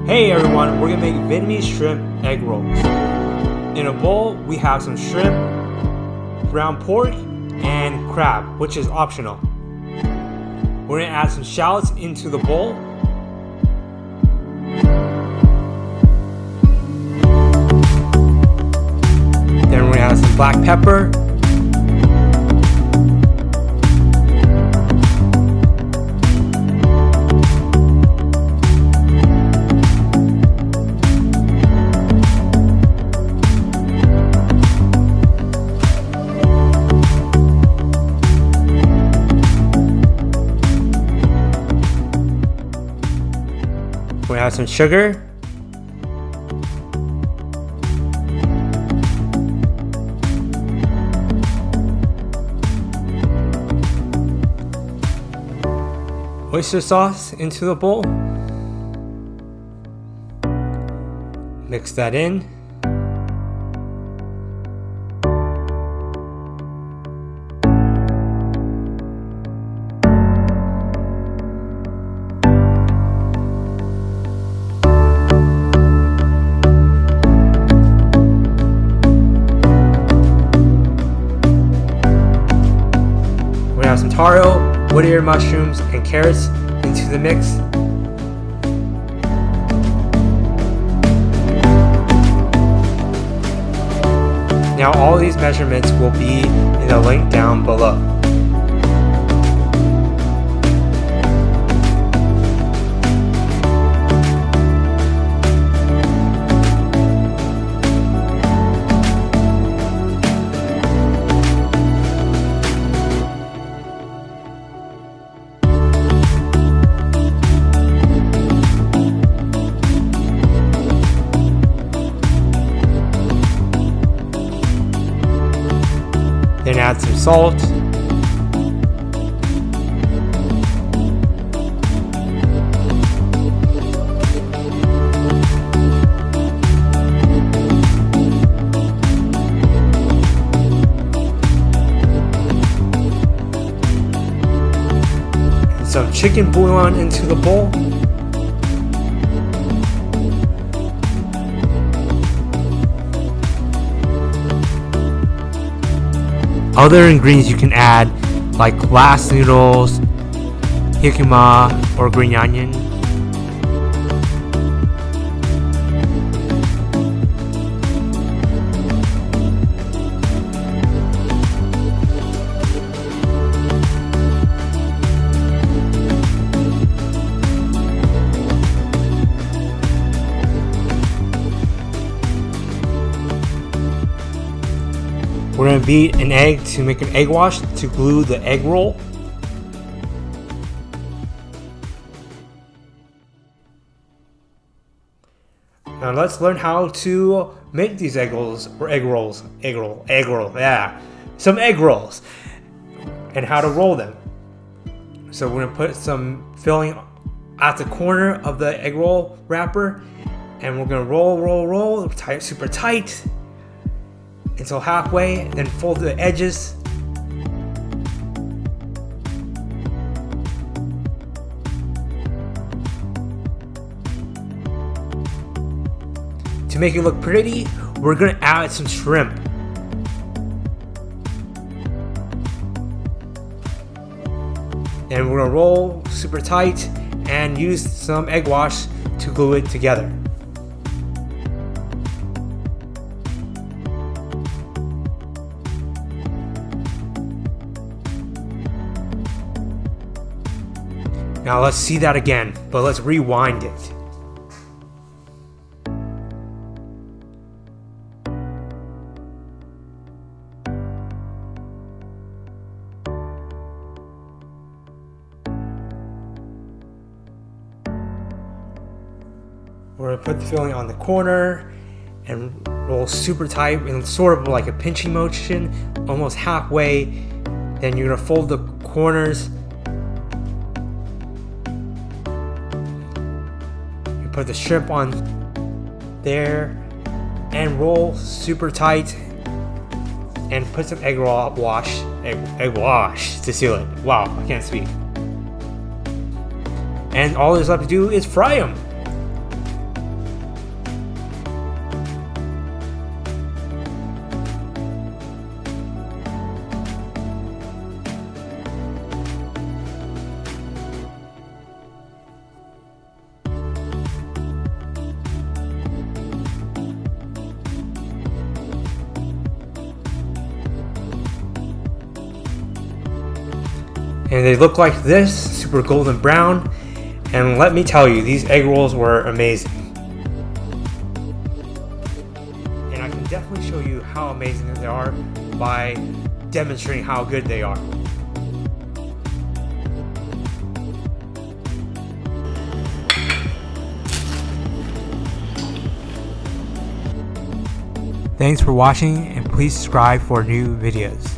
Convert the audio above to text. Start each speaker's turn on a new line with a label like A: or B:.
A: Hey everyone, we're gonna make Vietnamese shrimp egg rolls. In a bowl, we have some shrimp, ground pork, and crab, which is optional. We're gonna add some shallots into the bowl. Then we're gonna add some black pepper. We're gonna add some sugar. Oyster sauce into the bowl. Mix that in. We're gonna have some taro, wood ear mushrooms, and carrots into the mix. Now all these measurements will be in the link down below. Then add some salt. And some chicken bouillon into the bowl. Other ingredients you can add, like glass noodles, jicama, or green onion. We're going to beat an egg to make an egg wash to glue the egg roll. Now let's learn how to make these egg rolls, yeah. Some egg rolls, and how to roll them. So we're going to put some filling at the corner of the egg roll wrapper, and we're going to roll, tight, super tight, until halfway, then fold the edges. To make it look pretty, we're gonna add some shrimp. And we're gonna roll super tight and use some egg wash to glue it together. Now let's see that again, but let's rewind it. We're gonna put the filling on the corner and roll super tight in sort of like a pinching motion, almost halfway. Then you're gonna fold the corners. Put the shrimp on there and roll super tight and put some egg wash to seal it. Wow, I can't speak. And all there's left to do is fry them. And they look like this, super golden brown. And let me tell you, these egg rolls were amazing. And I can definitely show you how amazing they are by demonstrating how good they are. Thanks for watching, and please subscribe for new videos.